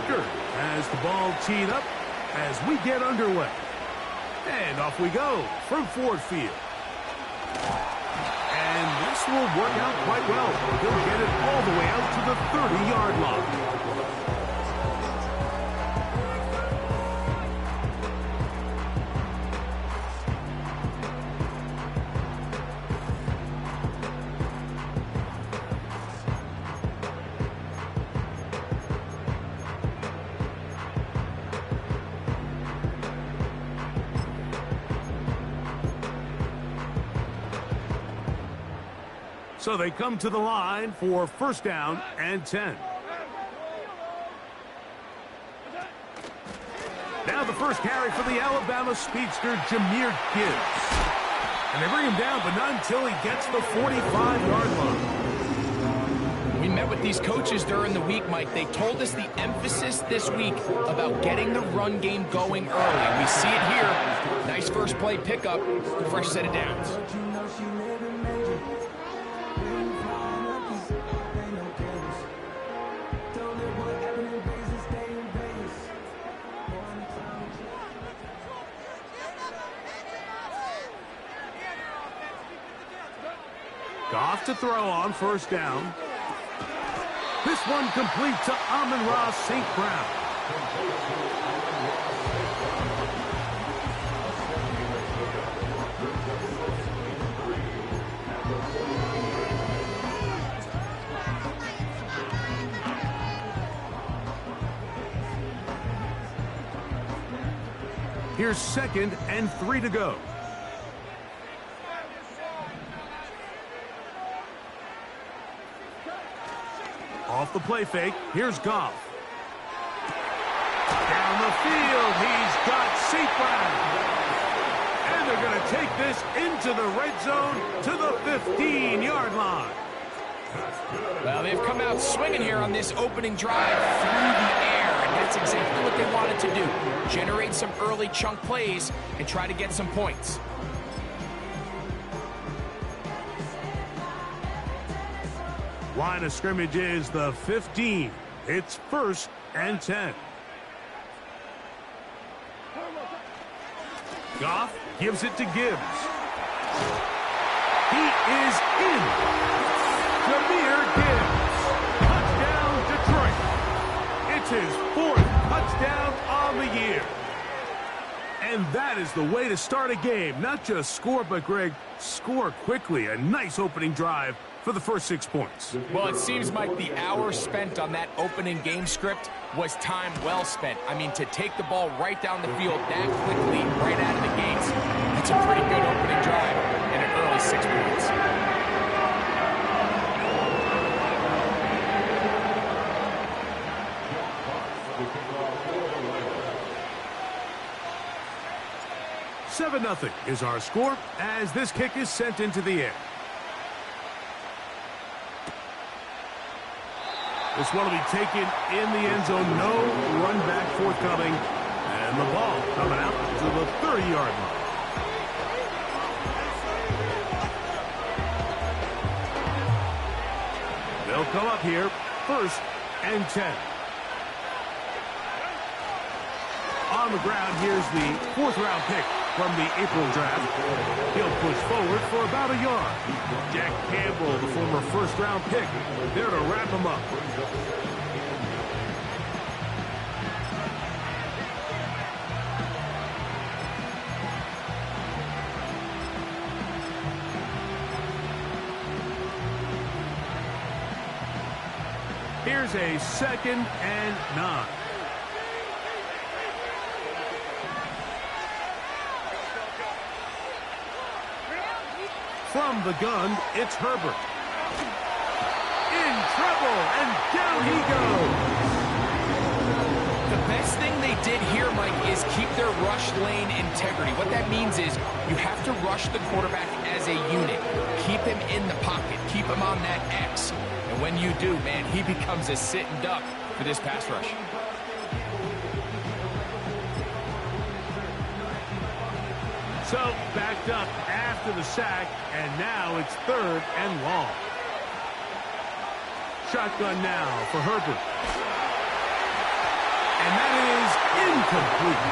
kicker has the ball teed up as we get underway. And off we go from Ford Field. And this will work out quite well. He'll get it all the way out to the 30-yard line. So they come to the line for first down and 10. Now the first carry for the Alabama speedster, Jahmyr Gibbs. And they bring him down, but not until he gets the 45-yard line. We met with these coaches during the week, Mike. They told us the emphasis this week about getting the run game going early. We see it here. Nice first play pickup, fresh set of downs. Goff to throw on first down. This one complete to Amon-Ra St. Brown. Here's 2nd and 3 to go. Off the play fake, here's Goff. Down the field, he's got St. Brown. And they're going to take this into the red zone to the 15-yard line. Well, they've come out swinging here on this opening drive through the air, and that's exactly what they wanted to do. Generate some early chunk plays and try to get some points. Line of scrimmage is the 15. It's 1st and 10. Goff gives it to Gibbs. He is in. Jahmyr Gibbs. Touchdown, Detroit. It's his 4th touchdown on the year. And that is the way to start a game. Not just score, but, Greg, score quickly. A nice opening drive for the first 6 points. Well, it seems like the hour spent on that opening game script was time well spent. I mean, to take the ball right down the field that quickly, right out of the gates, that's a pretty good opening drive and an early 6 points. $7-0 is our score as this kick is sent into the air. This one will be taken in the end zone. No run back forthcoming. And the ball coming out to the 30-yard line. They'll come up here, 1st and 10. On the ground, here's the 4th-round pick from the April draft. He'll push forward for about a yard. Jack Campbell, the former 1st-round pick, there to wrap him up. Here's a 2nd and 9. From the gun, it's Herbert. In trouble, and down he goes. The best thing they did here, Mike, is keep their rush lane integrity. What that means is you have to rush the quarterback as a unit. Keep him in the pocket. Keep him on that X. And when you do, man, he becomes a sitting duck for this pass rush. So, backed up after the sack, and now it's 3rd and long. Shotgun now for Herbert. And that is incomplete.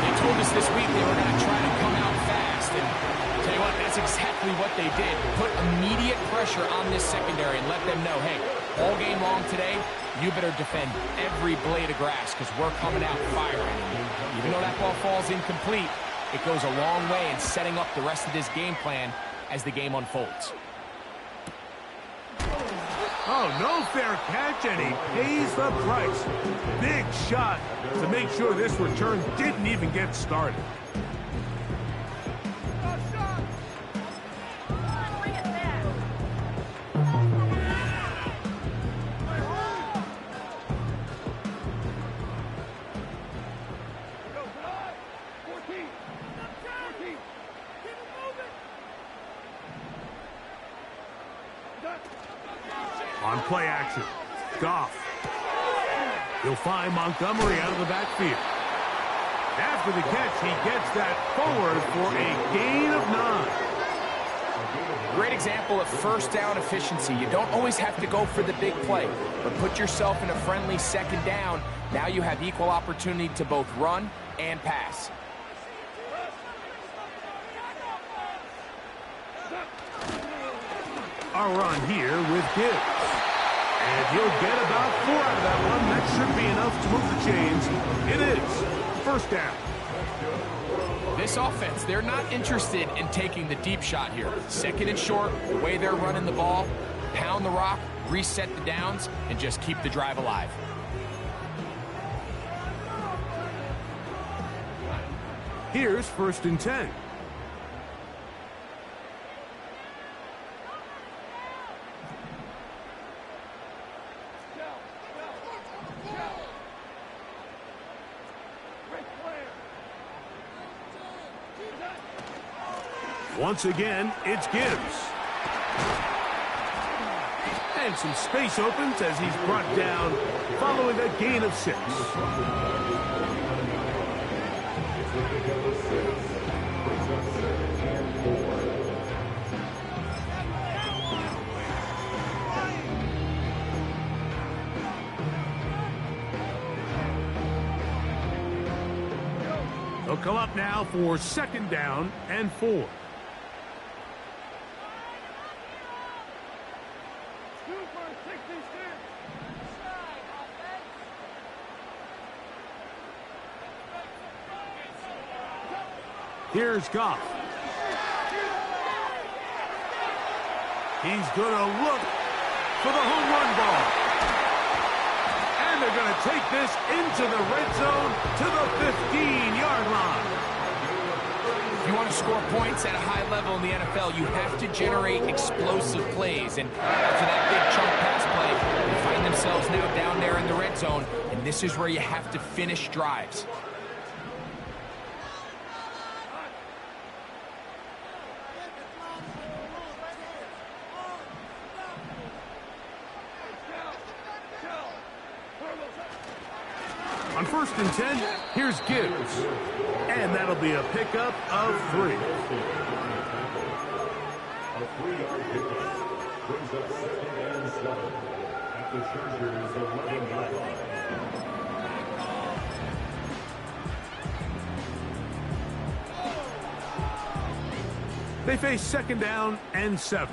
They told us this week they were going to try to come out fast, and I'll tell you what, that's exactly what they did. Put immediate pressure on this secondary and let them know, hey, all game long today, you better defend every blade of grass because we're coming out firing. And even though that ball falls incomplete, it goes a long way in setting up the rest of this game plan as the game unfolds. Oh, no fair catch, and he pays the price. Big shot to make sure this return didn't even get started. On play action, Goff. He'll find Montgomery out of the backfield. After the catch, he gets that forward for a gain of 9. Great example of first down efficiency. You don't always have to go for the big play, but put yourself in a friendly second down. Now you have equal opportunity to both run and pass. A run here with Gibbs. And he'll get about 4 out of that one. That should be enough to move the chains. It is first down. This offense, they're not interested in taking the deep shot here. Second and short, the way they're running the ball, pound the rock, reset the downs, and just keep the drive alive. Here's first and 10. Once again, it's Gibbs. And some space opens as he's brought down following a gain of 6. They'll come up now for second down and 4. Here's Goff. He's going to look for the home run ball. And they're going to take this into the red zone to the 15-yard line. If you want to score points at a high level in the NFL, you have to generate explosive plays. And after that big chunk pass play, they find themselves now down there in the red zone. And this is where you have to finish drives. On first and 10, here's Gibbs. And that'll be a pickup of 3. A 3-yard pickup brings up second and 7 at the Chargers' 11-yard line. They face second down and 7.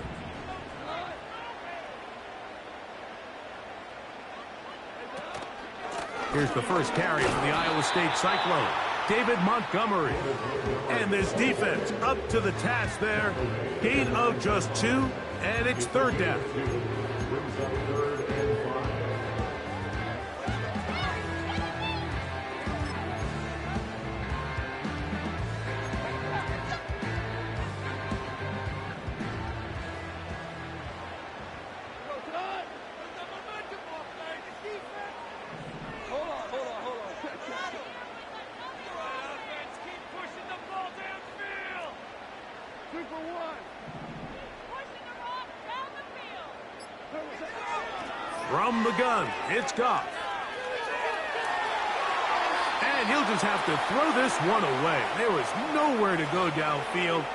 Here's the first carry for the Iowa State Cyclone, David Montgomery. And this defense up to the task there. Gain of just 2, and it's third down. From the gun, it's Goff. And he'll just have to throw this one away. There was nowhere to go downfield.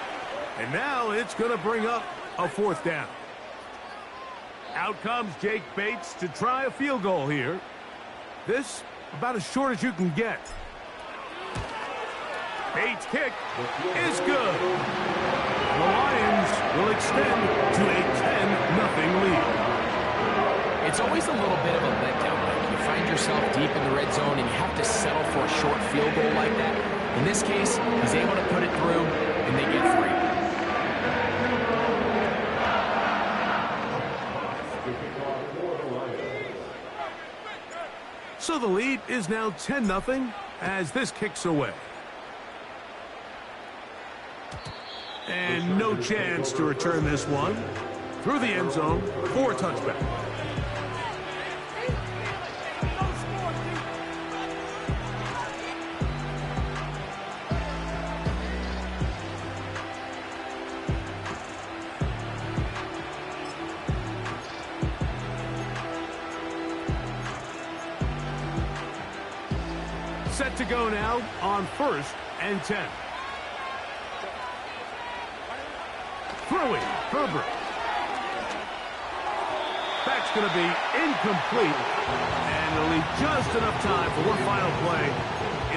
And now it's going to bring up a fourth down. Out comes Jake Bates to try a field goal here. This about as short as you can get. Bates' kick is good. The Lions will extend to a 10-0 lead. It's always a little bit of a letdown. You find yourself deep in the red zone and you have to settle for a short field goal like that. In this case, he's able to put it through, and they get 3. So the lead is now 10-0 as this kicks away. And no chance to return this one. Through the end zone for a touchback. Set to go now on 1st and 10. Throwing, Herbert. That's going to be incomplete. And it'll leave just enough time for one final play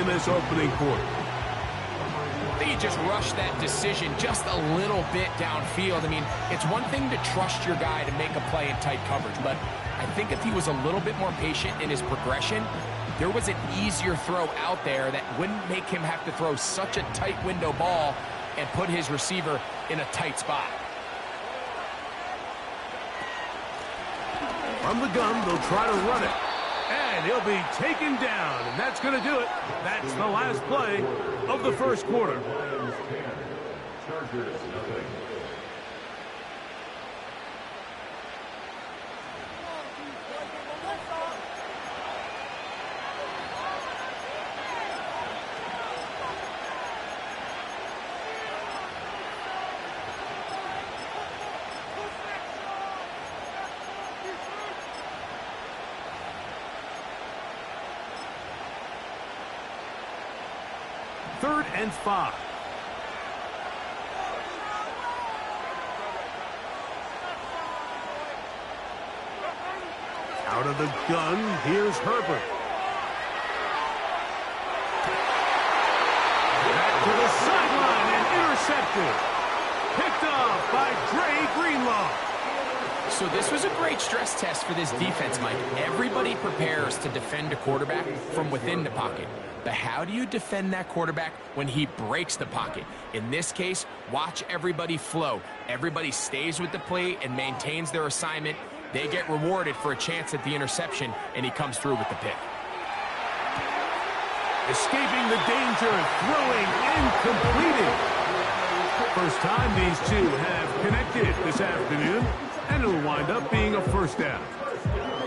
in this opening quarter. I think he just rushed that decision just a little bit downfield. I mean, it's one thing to trust your guy to make a play in tight coverage, but I think if he was a little bit more patient in his progression, there was an easier throw out there that wouldn't make him have to throw such a tight window ball and put his receiver in a tight spot. From the gun, they'll try to run it. And he'll be taken down, and that's going to do it. That's the last play of the first quarter. Chargers 0. Third and 5. Out of the gun, here's Herbert. Back to the sideline and intercepted. Picked off by Dre Greenlaw. So this was a great stress test for this defense, Mike. Everybody prepares to defend a quarterback from within the pocket. But how do you defend that quarterback when he breaks the pocket? In this case, watch everybody flow. Everybody stays with the play and maintains their assignment. They get rewarded for a chance at the interception, and he comes through with the pick. Escaping the danger, throwing and completing. First time these two have connected this afternoon, and it'll wind up being a first down.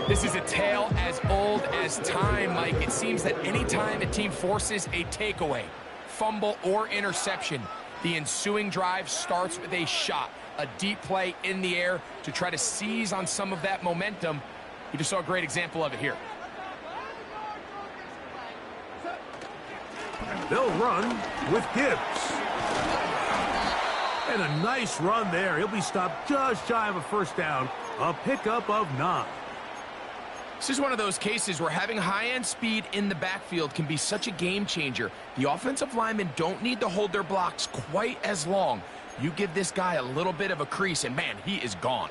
This is a tale as old as time, Mike. It seems that any time a team forces a takeaway, fumble, or interception, the ensuing drive starts with a shot, a deep play in the air to try to seize on some of that momentum. You just saw a great example of it here. They'll run with Gibbs. And a nice run there. He'll be stopped just shy of a first down. A pickup of 9. This is one of those cases where having high-end speed in the backfield can be such a game changer. The offensive linemen don't need to hold their blocks quite as long. You give this guy a little bit of a crease, and man, he is gone.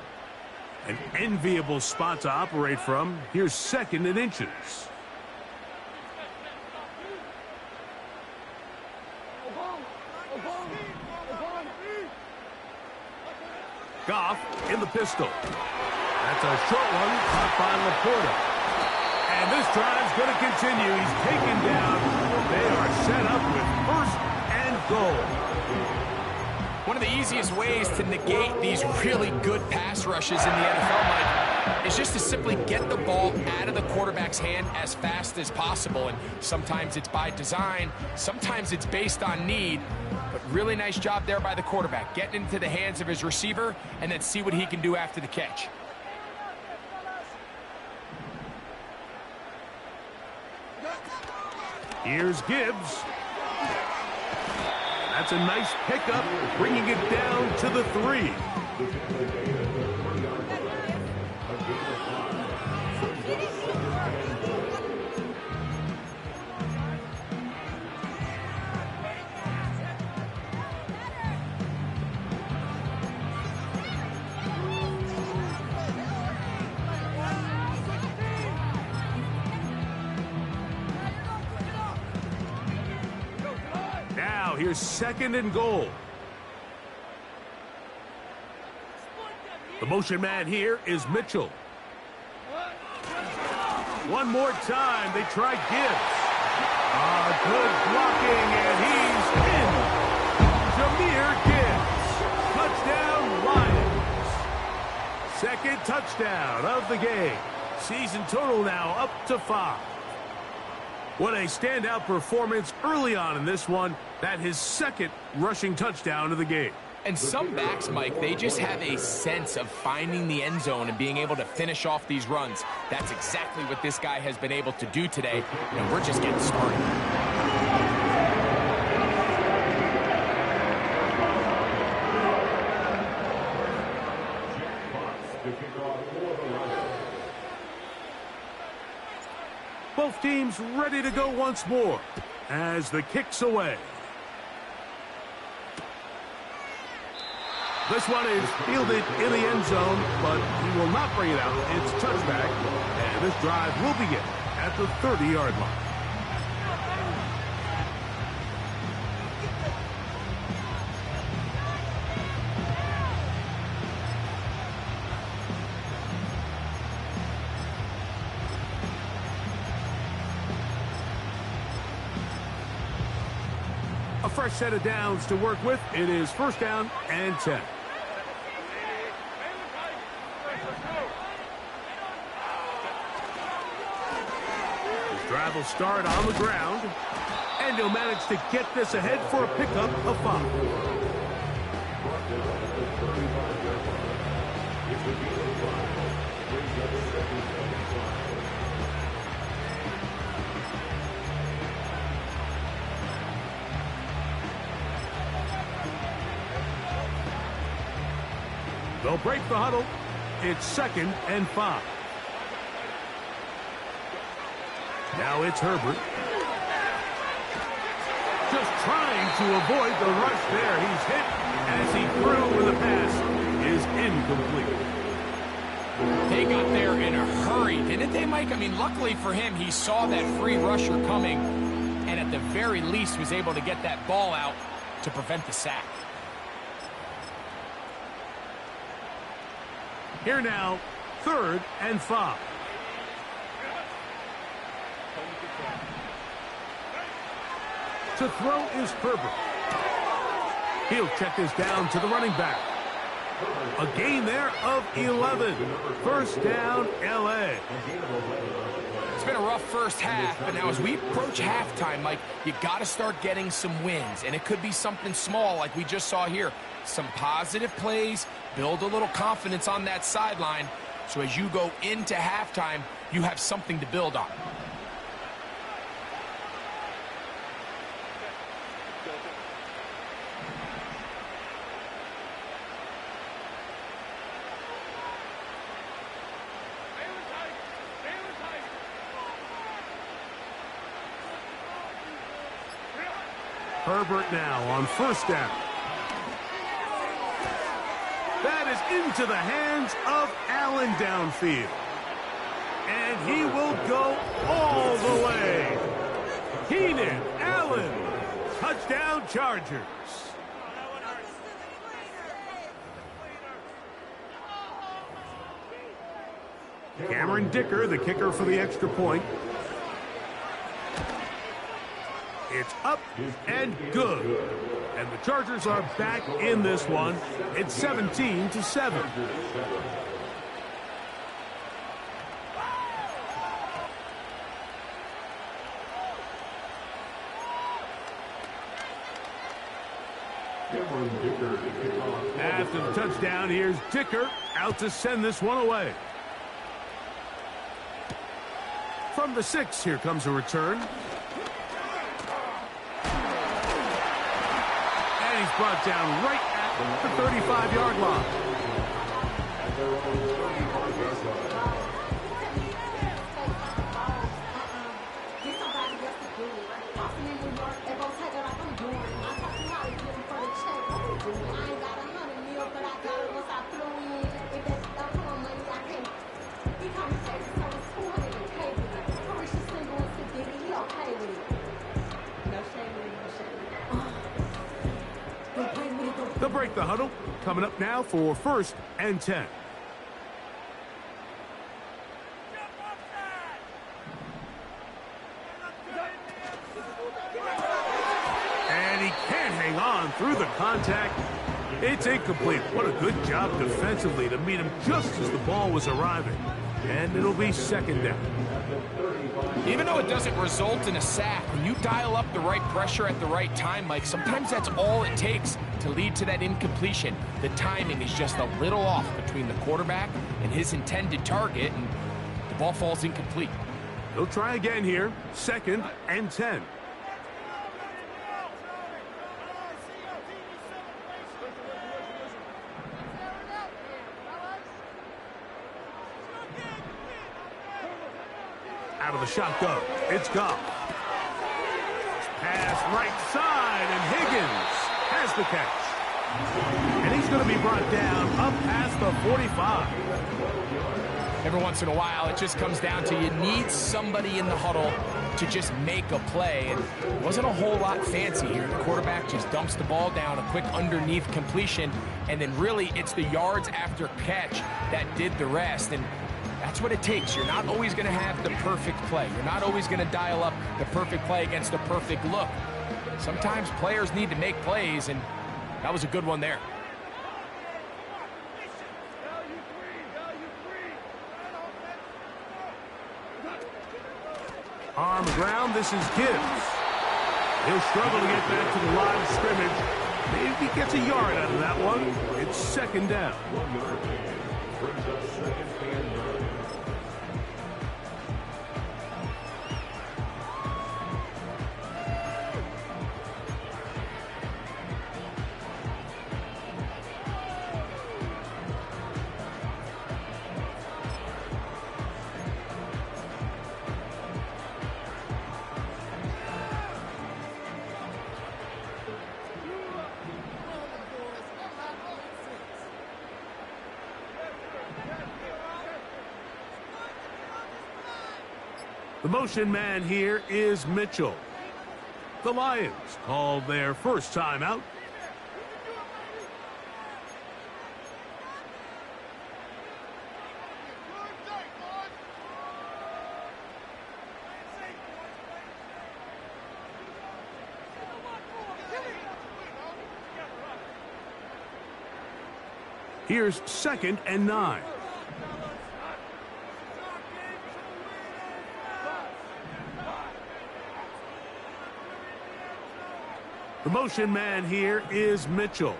An enviable spot to operate from. Here's 2nd and inches. Goff in the pistol. That's a short one, caught by Laporta. And this drive's going to continue. He's taken down. They are set up with 1st and goal. One of the easiest ways to negate these really good pass rushes in the NFL, Mike, is just to simply get the ball out of the quarterback's hand as fast as possible. And sometimes it's by design, sometimes it's based on need. But really nice job there by the quarterback, getting into the hands of his receiver and then see what he can do after the catch. Here's Gibbs. That's a nice pickup, bringing it down to the 3. here's 2nd and goal. The motion man here is Mitchell. One more time, they try Gibbs. Good blocking, and he's in. Jameer Gibbs. Touchdown, Lions. 2nd touchdown of the game. Season total now up to 5. What a standout performance early on in this one. That his 2nd rushing touchdown of the game. And some backs, Mike, they just have a sense of finding the end zone and being able to finish off these runs. That's exactly what this guy has been able to do today, and we're just getting started. Both teams ready to go once more as the kick's away. This one is fielded in the end zone, but he will not bring it out. It's touchback, and this drive will begin at the 30-yard line. A fresh set of downs to work with. It is 1st down and 10. Drive will start on the ground, and he'll manage to get this ahead for a pickup of 5. They'll break the huddle. It's 2nd and 5. Now it's Herbert. Just trying to avoid the rush there. He's hit as he threw with the pass is incomplete. They got there in a hurry, didn't they, Mike? I mean, luckily for him, he saw that free rusher coming and at the very least was able to get that ball out to prevent the sack. Here now, 3rd and 5. To throw is Herbert. He'll check this down to the running back. A gain there of 11. 1st down, L.A. It's been a rough first half, but now as we approach halftime, Mike, you got to start getting some wins, and it could be something small like we just saw here. Some positive plays, build a little confidence on that sideline, so as you go into halftime, you have something to build on. Herbert now on 1st down. That is into the hands of Allen downfield. And he will go all the way. Keenan Allen. Touchdown Chargers. Cameron Dicker, the kicker for the extra point. It's up and good. And the Chargers are back in this one. It's 17-7. After the touchdown, here's Dicker out to send this one away. From the 6, here comes a return. He's brought down right at the 35-yard line. They'll break the huddle. Coming up now for 1st and 10. And he can't hang on through the contact. It's incomplete. What a good job defensively to meet him just as the ball was arriving. And it'll be 2nd down. Even though it doesn't result in a sack, when you dial up the right pressure at the right time, Mike, sometimes that's all it takes to lead to that incompletion. The timing is just a little off between the quarterback and his intended target, and the ball falls incomplete. They'll try again here. 2nd and 10. Out of the shotgun, it's Goff. Pass right side, and Higgins has the catch. And he's going to be brought down up past the 45. Every once in a while, it just comes down to you need somebody in the huddle to just make a play. And it wasn't a whole lot fancy here. The quarterback just dumps the ball down, a quick underneath completion, and then really it's the yards after catch that did the rest. And that's what it takes. You're not always going to have the perfect play. You're not always going to dial up the perfect play against the perfect look. Sometimes players need to make plays, and that was a good one there. On the ground, this is Gibbs. He'll struggle to get back to the line of scrimmage. Maybe he gets a yard out of that one. It's 2nd down. The motion man here is Mitchell. The Lions called their first timeout. Here's 2nd and 9. The motion man here is Mitchell.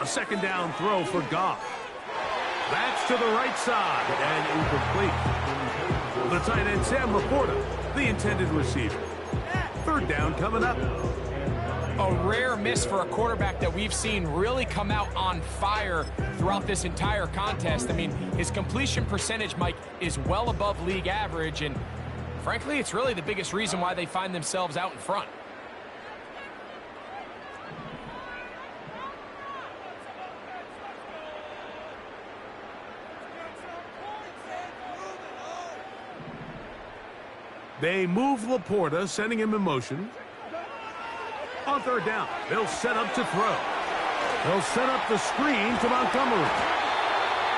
A 2nd down throw for Goff. That's to the right side and incomplete. The tight end Sam Laporta, the intended receiver. 3rd down coming up. A rare miss for a quarterback that we've seen really come out on fire throughout this entire contest. I mean, his completion percentage, Mike, is well above league average, and frankly, it's really the biggest reason why they find themselves out in front. They move Laporta, sending him in motion. On 3rd down, they'll set up to throw. They'll set up the screen to Montgomery.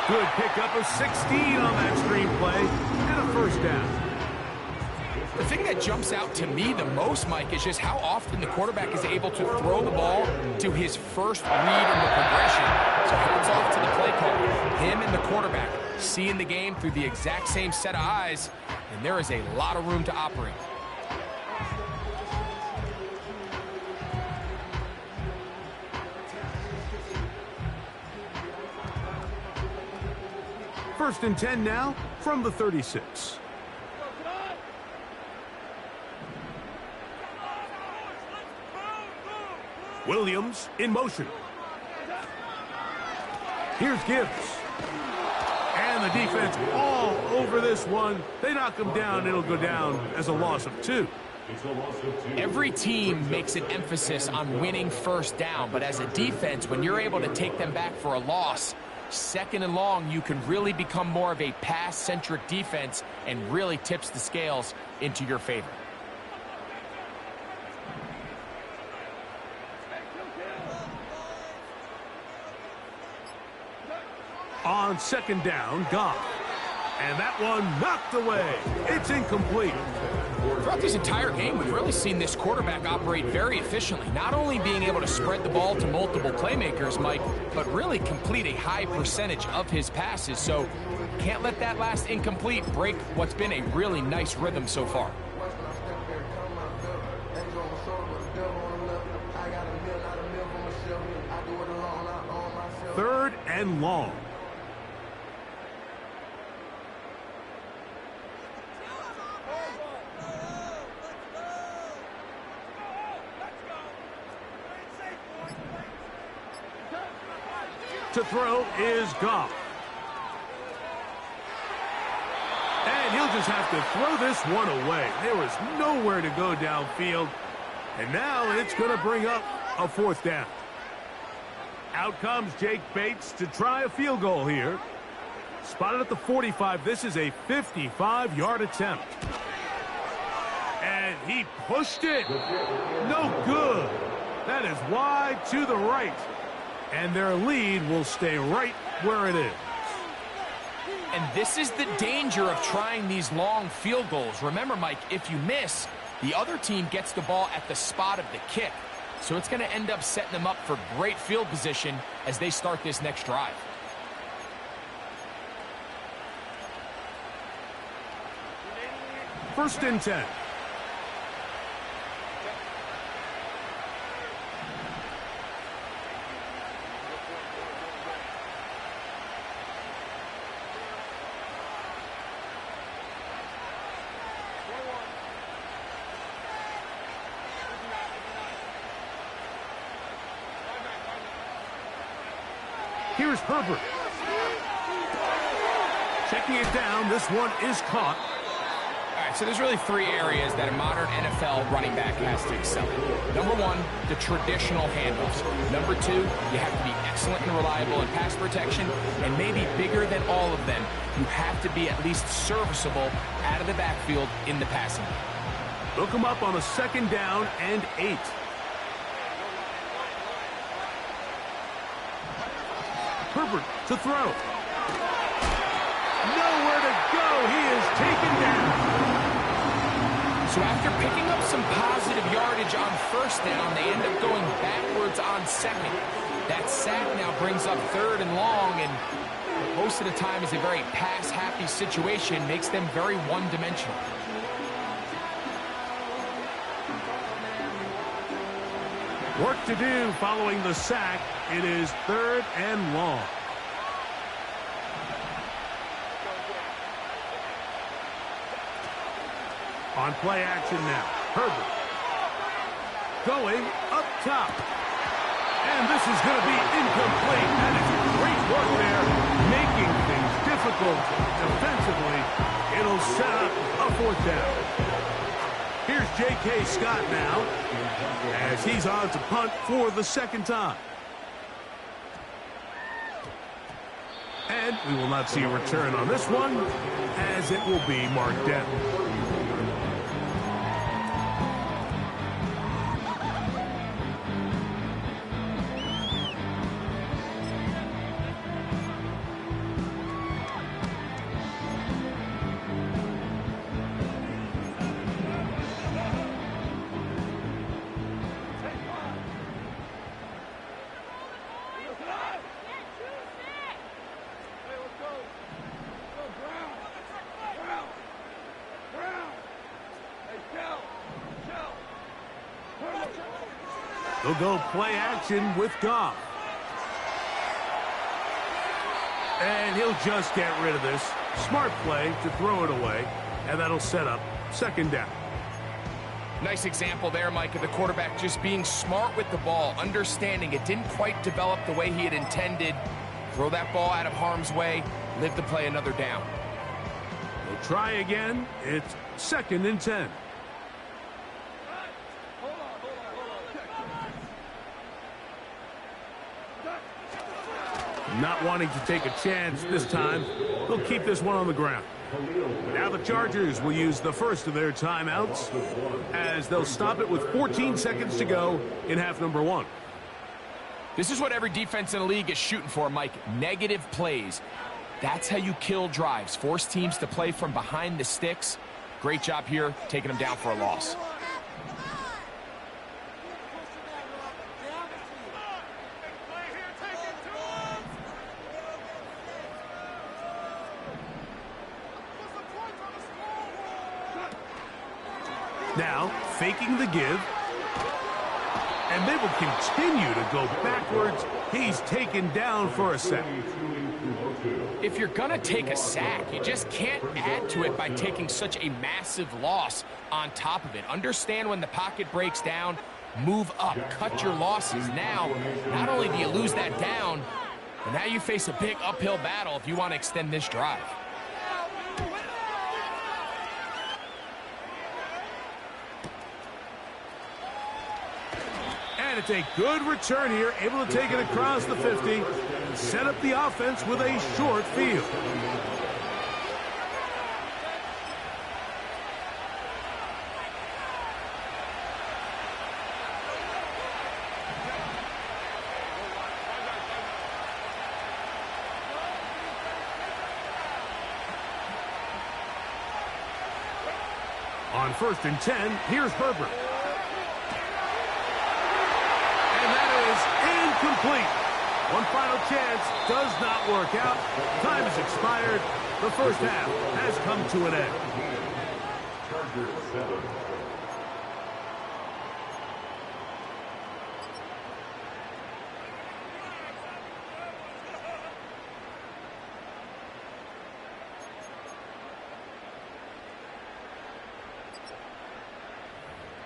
Good pickup of 16 on that screen play, and a 1st down. The thing that jumps out to me the most, Mike, is just how often the quarterback is able to throw the ball to his first read in the progression. So hats off to the play call. Him and the quarterback seeing the game through the exact same set of eyes, and there is a lot of room to operate. First and 10 now from the 36. Williams in motion. Here's Gibbs. And the defense all over this one. They knock him down. It'll go down as a loss of 2. Every team makes an emphasis on winning 1st down, but as a defense, when you're able to take them back for a loss, 2nd and long, you can really become more of a pass-centric defense and really tips the scales into your favor. on second down, Goff. And that one knocked away. It's incomplete. Throughout this entire game, we've really seen this quarterback operate very efficiently, not only being able to spread the ball to multiple playmakers, Mike, but really complete a high percentage of his passes. So can't let that last incomplete break what's been a really nice rhythm so far. Third and long. To throw is Goff. And he'll just have to throw this one away. There was nowhere to go downfield. And now it's going to bring up a fourth down. Out comes Jake Bates to try a field goal here. Spotted at the 45. This is a 55-yard attempt. And he pushed it. No good. That is wide to the right. And their lead will stay right where it is. And this is the danger of trying these long field goals. Remember, Mike, if you miss, the other team gets the ball at the spot of the kick. So it's going to end up setting them up for great field position as they start this next drive. First and 10. Here's Herbert. Checking it down. This one is caught. All right, so there's really three areas that a modern NFL running back has to excel in. Number one, the traditional handoffs. Number two, you have to be excellent and reliable in pass protection. And maybe bigger than all of them, you have to be at least serviceable out of the backfield in the passing game. Look him up on a second down and 8. Herbert to throw. Nowhere to go. He is taken down. So after picking up some positive yardage on first down, they end up going backwards on second. That sack now brings up third and long, and most of the time is a very pass-happy situation, makes them very one-dimensional. Work to do following the sack. It is third and long. On play action now. Herbert. Going up top. And this is going to be incomplete. That is great work there, making things difficult defensively. It'll set up a fourth down. Here's J.K. Scott now, as he's on to punt for the second time. And we will not see a return on this one, as it will be marked down. They'll go play action with Goff. And he'll just get rid of this. Smart play to throw it away, and that'll set up second down. Nice example there, Mike, of the quarterback just being smart with the ball, understanding it didn't quite develop the way he had intended. Throw that ball out of harm's way, live to play another down. They'll try again. It's second and 10. Not wanting to take a chance this time, they'll keep this one on the ground. Now the Chargers will use the first of their timeouts as they'll stop it with 14 seconds to go in half number 1. This is what every defense in the league is shooting for, Mike. Negative plays. That's how you kill drives. Force teams to play from behind the sticks. Great job here, taking them down for a loss. Now, faking the give. And they will continue to go backwards. He's taken down for a sack. If you're going to take a sack, you just can't add to it by taking such a massive loss on top of it. Understand when the pocket breaks down, move up, cut your losses. Now, not only do you lose that down, but now you face a big uphill battle if you want to extend this drive. And it's a good return here, able to take it across the 50, set up the offense with a short field. On 1st and 10, here's Herbert. Complete. One final chance does not work out. Time has expired. The first half has come to an end.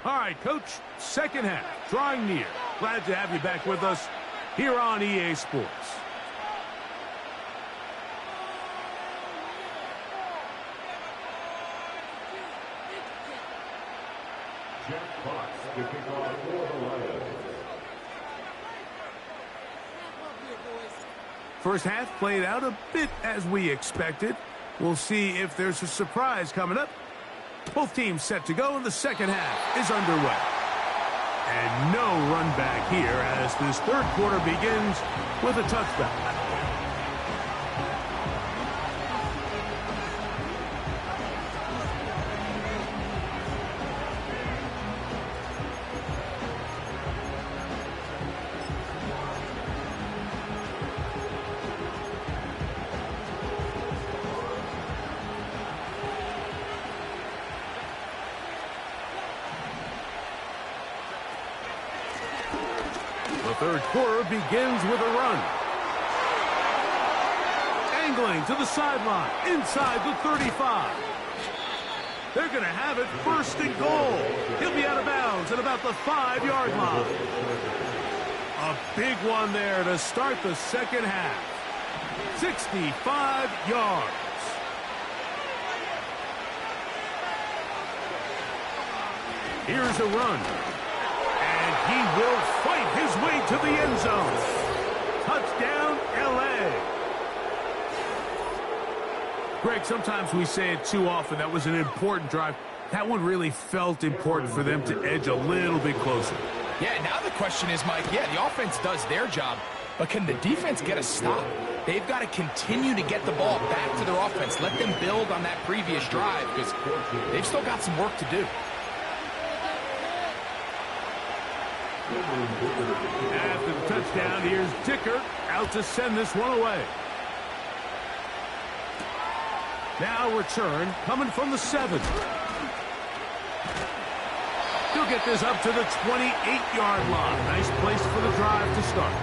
All right, Coach, second half, drawing near. Glad to have you back with us here on EA Sports. Jeff Fox to kick off for the Lions. First half played out a bit as we expected. We'll see if there's a surprise coming up. Both teams set to go, and the second half is underway. And no run back here as this third quarter begins with a touchdown. The third quarter begins with a run. Angling to the sideline, inside the 35. They're going to have it first and goal. He'll be out of bounds at about the 5-yard line. A big one there to start the second half. 65 yards. Here's a run. He will fight his way to the end zone. Touchdown, L.A. Greg, sometimes we say it too often. That was an important drive. That one really felt important for them to edge a little bit closer. Yeah, now the question is, Mike, yeah, the offense does their job, but can the defense get a stop? They've got to continue to get the ball back to their offense. Let them build on that previous drive because they've still got some work to do. After the touchdown, here's Dicker out to send this one away. Now return coming from the 7. He'll get this up to the 28-yard line. Nice place for the drive to start.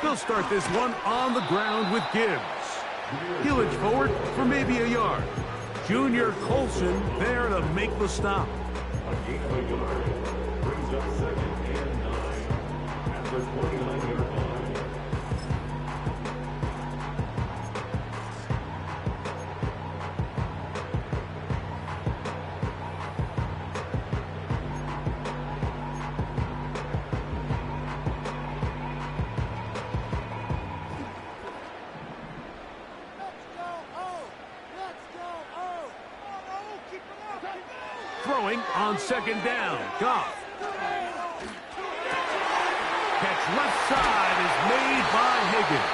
They'll start this one on the ground with Gibbs. He'll edge forward for maybe a yard. Junior Colson there to make the stop. A gain of a yard brings up 2nd and 9 at the 29-yard line. on second down. Goff. Catch left side is made by Higgins.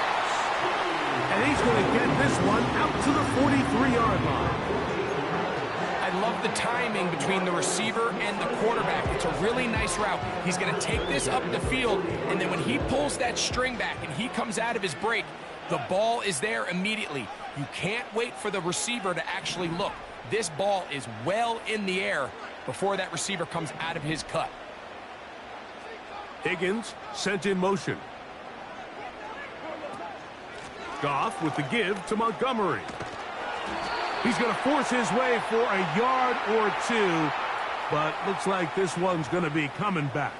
And he's going to get this one out to the 43-yard line. I love the timing between the receiver and the quarterback. It's a really nice route. He's going to take this up the field, and then when he pulls that string back and he comes out of his break, the ball is there immediately. You can't wait for the receiver to actually look. This ball is well in the air before that receiver comes out of his cut. Higgins sent in motion. Goff with the give to Montgomery. He's going to force his way for a yard or two, but looks like this one's going to be coming back.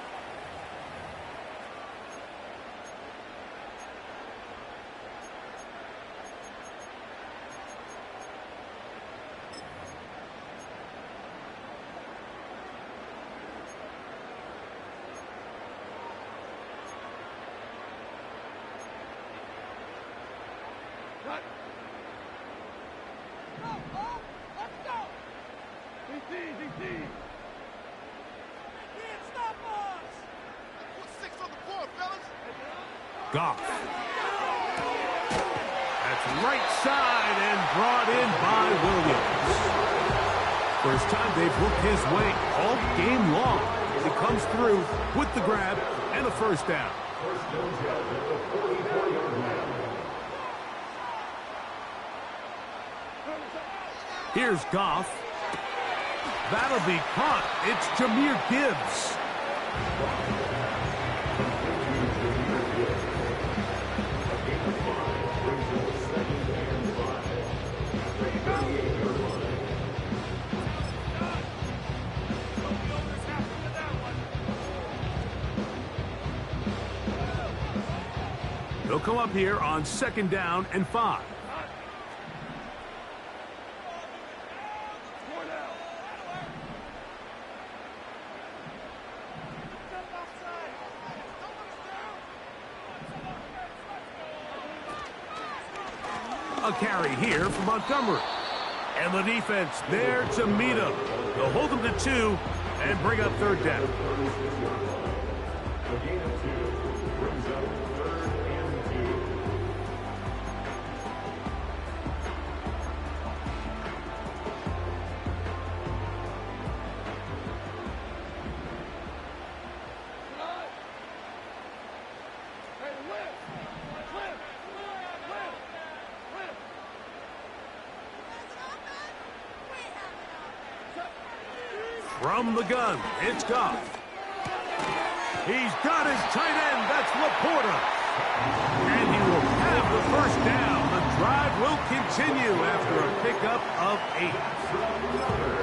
Goff. That's right side and brought in by Williams. First time they've worked his way all game long. He comes through with the grab and a first down. Here's Goff. That'll be caught. It's Jahmyr Gibbs. They'll come up here on second down and 5. A carry here for Montgomery. And the defense there to meet him. They'll hold him to 2 and bring up third down. The gain of 2 brings up 3rd and 2. From the gun, it's Goff. He's got his tight end. That's Laporta. And he will have the first down. The drive will continue after a pickup of 8.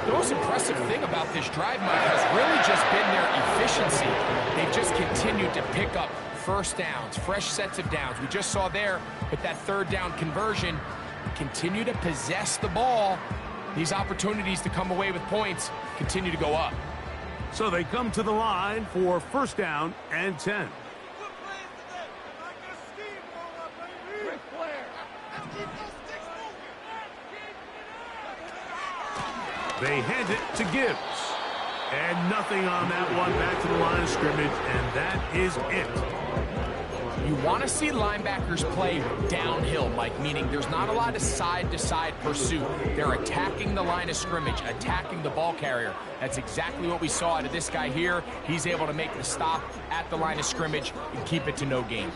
The most impressive thing about this drive, Mike, has really just been their efficiency. They've just continued to pick up first downs, fresh sets of downs. We just saw there with that third down conversion, continue to possess the ball. These opportunities to come away with points continue to go up. So they come to the line for first down and 10. They hand it to Gibbs. And nothing on that one. Back to the line of scrimmage, and that is it. You want to see linebackers play downhill, Mike, meaning there's not a lot of side-to-side pursuit. They're attacking the line of scrimmage, attacking the ball carrier. That's exactly what we saw out of this guy here. He's able to make the stop at the line of scrimmage and keep it to no gain.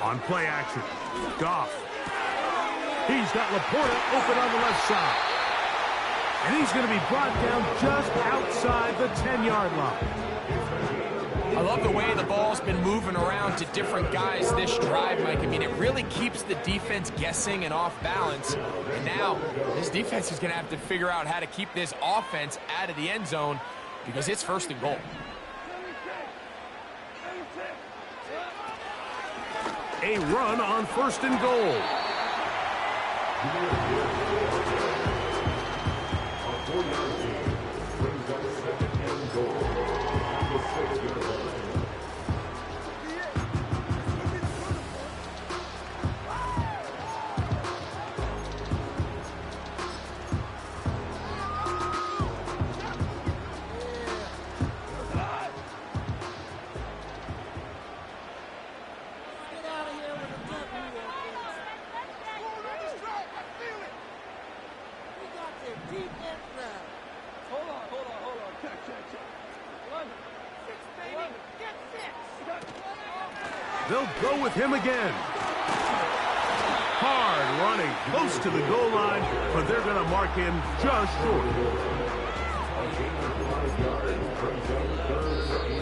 On play action, Goff. He's got Laporta open on the left side. And he's going to be brought down just outside the 10-yard line. I love the way the ball's been moving around to different guys this drive, Mike. I mean, it really keeps the defense guessing and off balance. And now this defense is going to have to figure out how to keep this offense out of the end zone because it's first and goal. A run on first and goal. A 4-yard gain brings up second and goal at the 6-yard line. They'll go with him again. Hard running, close to the goal line, but they're going to mark him just short.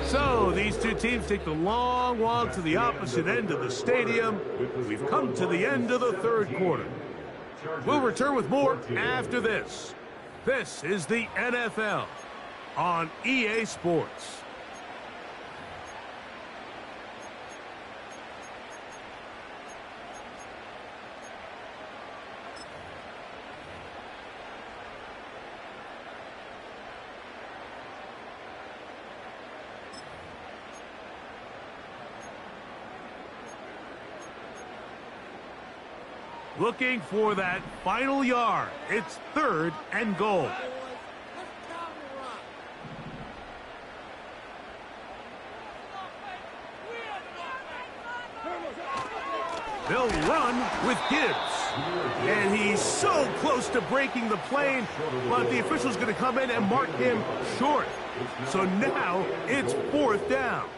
So these two teams take the long walk to the opposite end of the stadium. We've come to the end of the third quarter. We'll return with more after this. This is the NFL on EA Sports. Looking for that final yard. It's 3rd and goal. They'll run with Gibbs. And he's so close to breaking the plane, but the official's going to come in and mark him short. So now it's 4th down.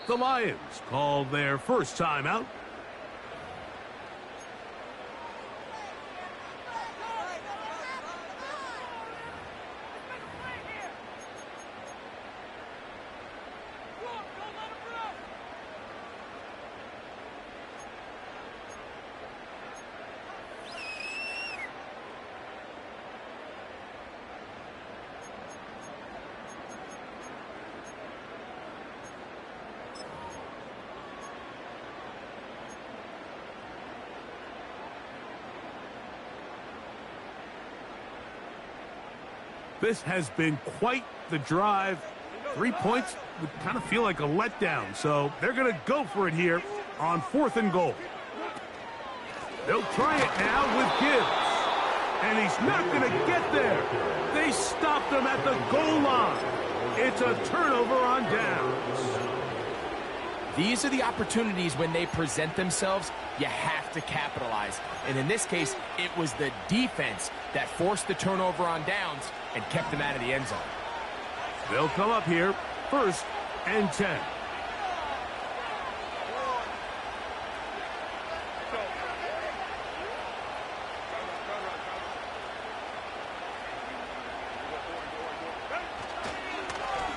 The Lions called their first timeout. This has been quite the drive. 3 points would kind of feel like a letdown, so they're going to go for it here on 4th and goal. They'll try it now with Gibbs, and he's not going to get there. They stopped him at the goal line. It's a turnover on downs. These are the opportunities when they present themselves, you have to capitalize. And in this case, it was the defense that forced the turnover on downs and kept them out of the end zone. They'll come up here, 1st and 10.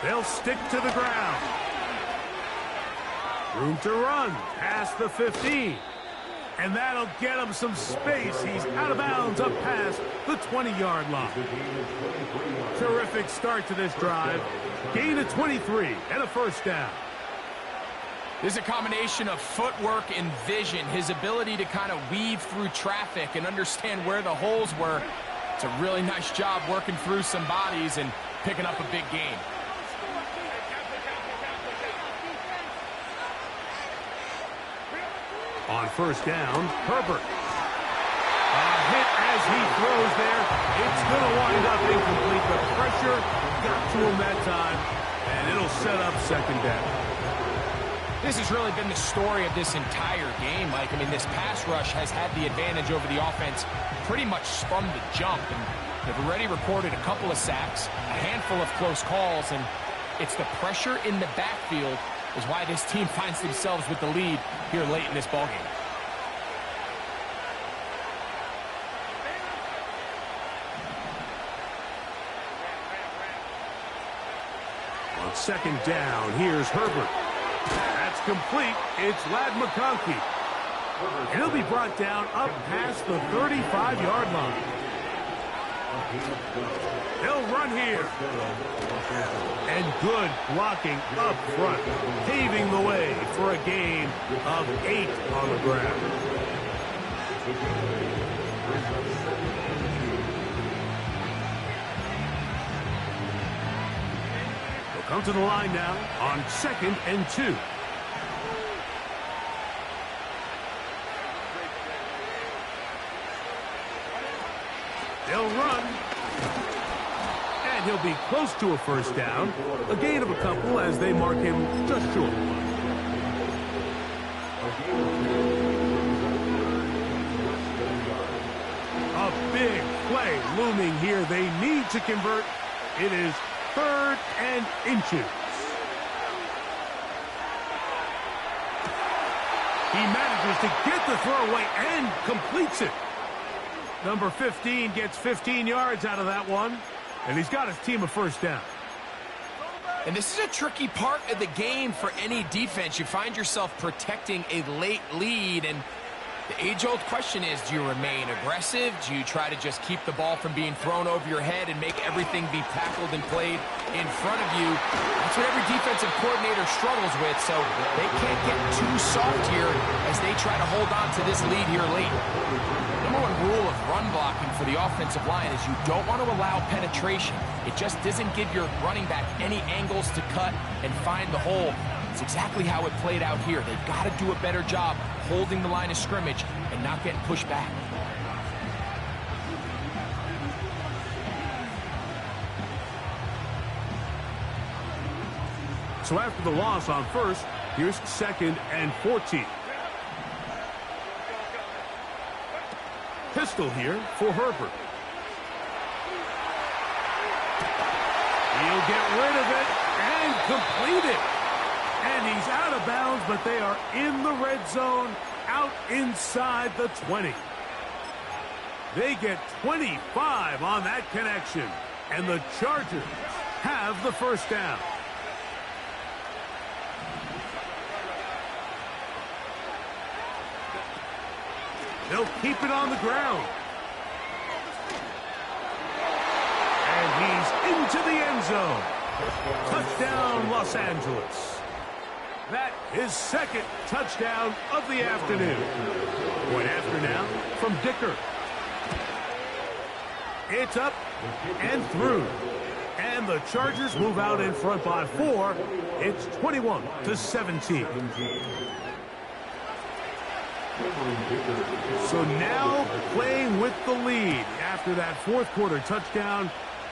They'll stick to the ground. Room to run past the 15. And that'll get him some space. He's out of bounds up past the 20-yard line. Terrific start to this drive. Gain of 23 and a 1st down. There's a combination of footwork and vision, his ability to kind of weave through traffic and understand where the holes were. It's a really nice job working through some bodies and picking up a big gain. On 1st down, Herbert. A hit as he throws there. It's going to wind up incomplete. The pressure got to him that time, and it'll set up 2nd down. This has really been the story of this entire game, Mike. I mean, this pass rush has had the advantage over the offense pretty much from the jump. And they've already recorded a couple of sacks, a handful of close calls, and it's the pressure in the backfield is why this team finds themselves with the lead here late in this ballgame. On second down, here's Herbert. That's complete. It's Lad McConkey. And he'll be brought down up past the 35-yard line. They'll run here. And good blocking up front, paving the way for a gain of 8 on the ground. They'll come to the line now on 2nd and 2. They'll run. And he'll be close to a first down. A gain of a couple as they mark him just short. A big play looming here. They need to convert. It is 3rd and inches. He manages to get the throw away and completes it. Number 15 gets 15 yards out of that one, and he's got his team a first down. And this is a tricky part of the game for any defense. You find yourself protecting a late lead, and the age-old question is, do you remain aggressive? Do you try to just keep the ball from being thrown over your head and make everything be tackled and played in front of you? That's what every defensive coordinator struggles with, so they can't get too soft here as they try to hold on to this lead here late. Number one rule of run blocking for the offensive line is you don't want to allow penetration. It just doesn't give your running back any angles to cut and find the hole. It's exactly how it played out here. They've got to do a better job holding the line of scrimmage and not getting pushed back. So after the loss on first, here's 2nd and 14. Pistol here for Herbert. He'll get rid of it and complete it. And he's out of bounds, but they are in the red zone, out inside the 20. They get 25 on that connection, and the Chargers have the first down. They'll keep it on the ground. And he's into the end zone. Touchdown, Los Angeles. That is 2nd touchdown of the afternoon. Point after now from Dicker. It's up and through. And the Chargers move out in front by 4. It's 21-17. So now playing with the lead after that 4th quarter touchdown.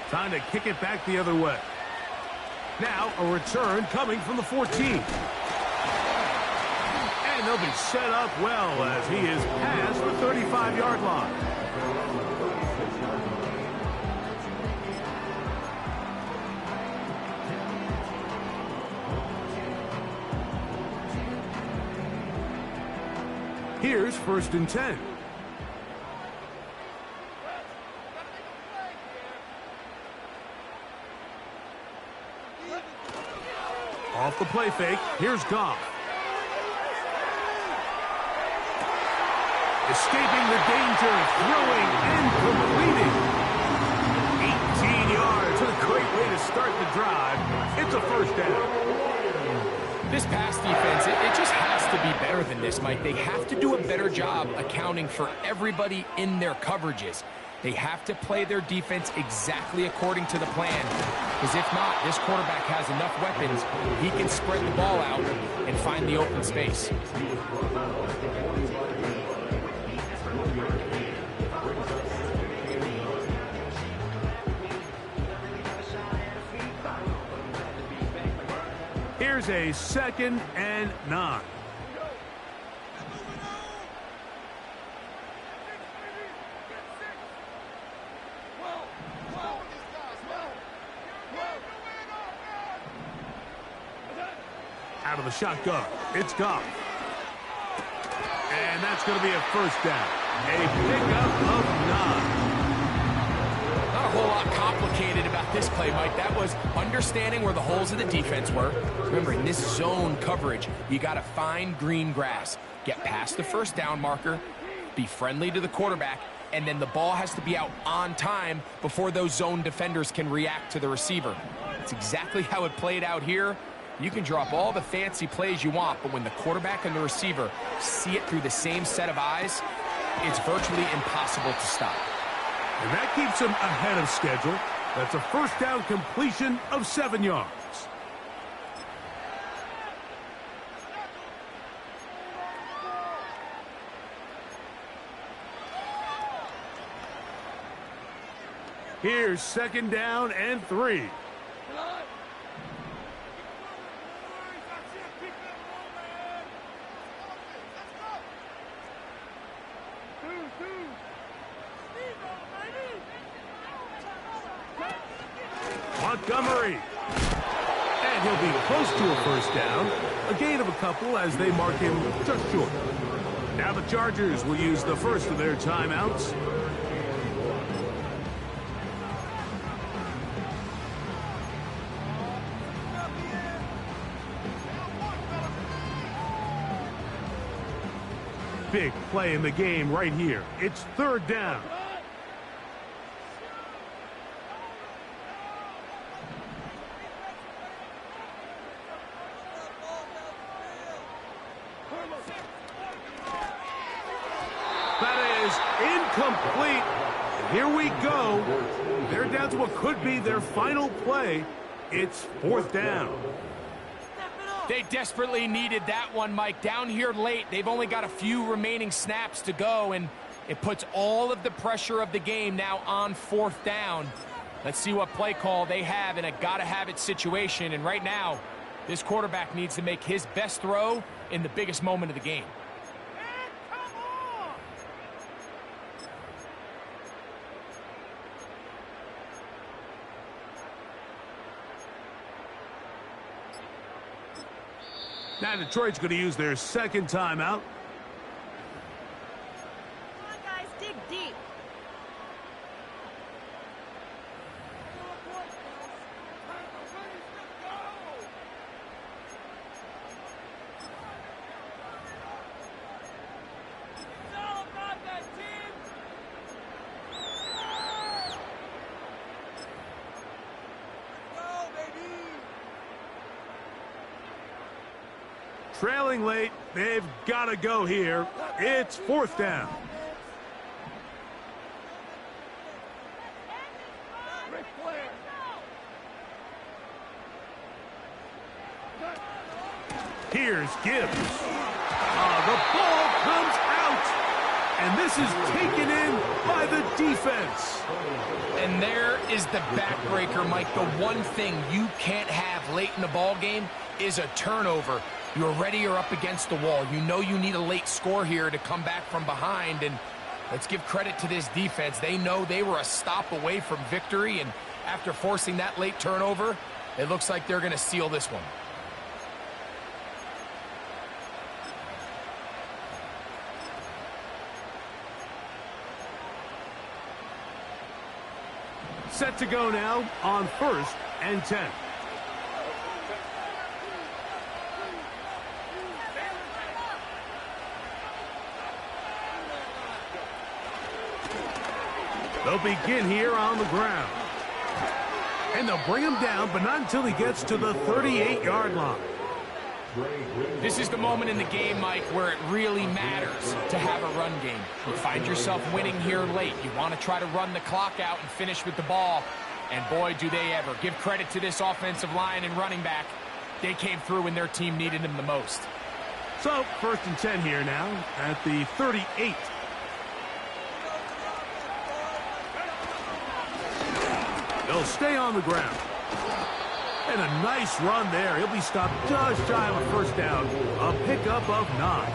Time to kick it back the other way. Now a return coming from the 14. And they'll be set up well as he is past the 35-yard line. Here's 1st and 10. Off the play fake, here's Goff. Escaping the danger, throwing and completing. 18 yards, what a great way to start the drive. It's a first down. This pass defense, it just has to be better than this, Mike. They have to do a better job accounting for everybody in their coverages. They have to play their defense exactly according to the plan. Because if not, this quarterback has enough weapons, he can spread the ball out and find the open space. Here's a 2nd and 9. Out of the shotgun, it's Goff. And that's going to be a 1st down. A pickup of 9. Not a whole lot complicated about this play, Mike. That was understanding where the holes of the defense were. Remember, in this zone coverage, you got to find green grass. Get past the 1st down marker, be friendly to the quarterback, and then the ball has to be out on time before those zone defenders can react to the receiver. It's exactly how it played out here. You can drop all the fancy plays you want, but when the quarterback and the receiver see it through the same set of eyes, it's virtually impossible to stop. And that keeps him ahead of schedule. That's a 1st down completion of 7 yards. Here's 2nd down and 3. Montgomery. And he'll be close to a 1st down. A gain of a couple as they mark him just short. Now the Chargers will use the first of their timeouts. Big play in the game right here. It's 3rd down. That is incomplete. And here we go. They're down to what could be their final play. It's 4th down. They desperately needed that one, Mike. Down here late, they've only got a few remaining snaps to go, and it puts all of the pressure of the game now on 4th down. Let's see what play call they have in a gotta-have-it situation, and right now, this quarterback needs to make his best throw in the biggest moment of the game. Now Detroit's going to use their 2nd timeout. Come on, guys, dig deep. It's all about that team. Let's go, baby. Trailing late, they've got to go here. It's 4th down. Here's Gibbs. The ball comes out. And this is taken in by the defense. And there is the backbreaker, Mike. The one thing you can't have late in the ball game is a turnover. You're ready, you're up against the wall. You know you need a late score here to come back from behind, and let's give credit to this defense. They know they were a stop away from victory, and after forcing that late turnover, it looks like they're going to seal this one. Set to go now on 1st and 10. They'll begin here on the ground. And they'll bring him down, but not until he gets to the 38-yard line. This is the moment in the game, Mike, where it really matters to have a run game. You find yourself winning here late. You want to try to run the clock out and finish with the ball. And boy, do they ever. Give credit to this offensive line and running back. They came through when their team needed them the most. So, 1st and 10 here now at the 38. They'll stay on the ground. And a nice run there. He'll be stopped just shy of a first down. A pickup of 9.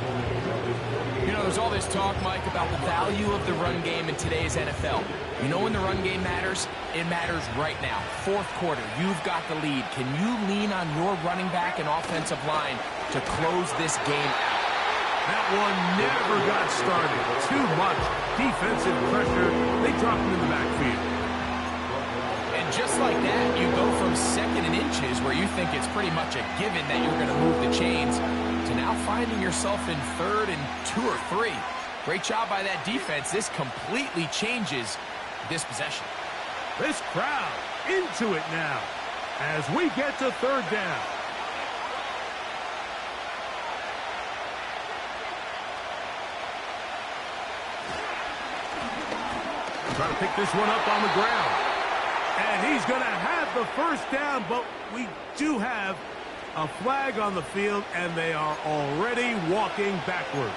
You know, there's all this talk, Mike, about the value of the run game in today's NFL. You know when the run game matters? It matters right now. Fourth quarter, you've got the lead. Can you lean on your running back and offensive line to close this game out? That one never got started. Too much defensive pressure. They dropped him in the backfield. And just like that, you go from second and inches, where you think it's pretty much a given that you're going to move the chains, to now finding yourself in third and 2 or 3. Great job by that defense. This completely changes this possession. This crowd into it now as we get to third down. Trying to pick this one up on the ground. And he's going to have the first down, but we do have a flag on the field, and they are already walking backwards.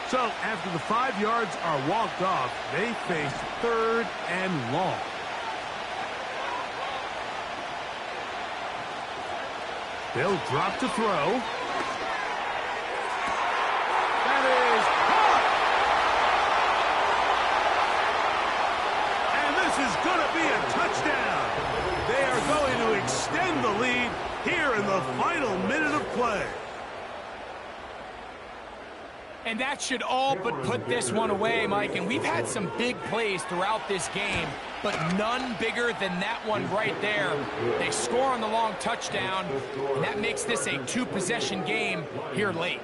So, after the 5 yards are walked off, they face third and long. They'll drop to throw. That is caught! And this is going to be a touchdown. They are going to extend the lead here in the final minute of play. And that should all but put this one away, Mike. And we've had some big plays throughout this game, but none bigger than that one right there. They score on the long touchdown, and that makes this a 2-possession game here late.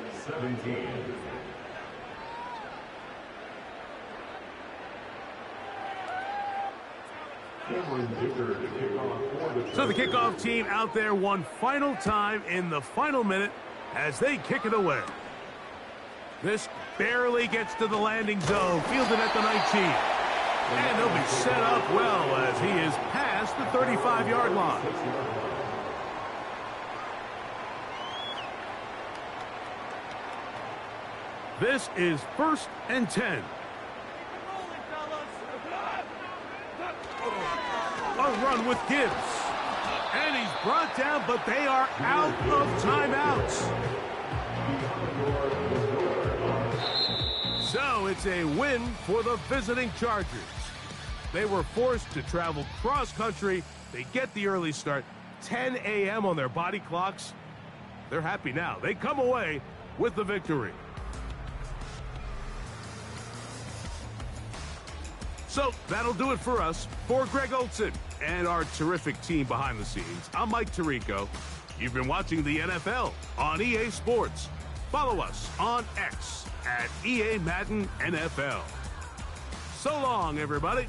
So the kickoff team out there one final time in the final minute as they kick it away. This barely gets to the landing zone, fielded at the 19. And he'll be set up well as he is past the 35-yard line. This is 1st and 10. A run with Gibbs. And he's brought down, but they are out of timeouts. So it's a win for the visiting Chargers. They were forced to travel cross-country. They get the early start, 10 a.m. on their body clocks. They're happy now. They come away with the victory. So that'll do it for us. For Greg Olson and our terrific team behind the scenes, I'm Mike Tirico. You've been watching the NFL on EA Sports. Follow us on X at EA Madden NFL. So long, everybody.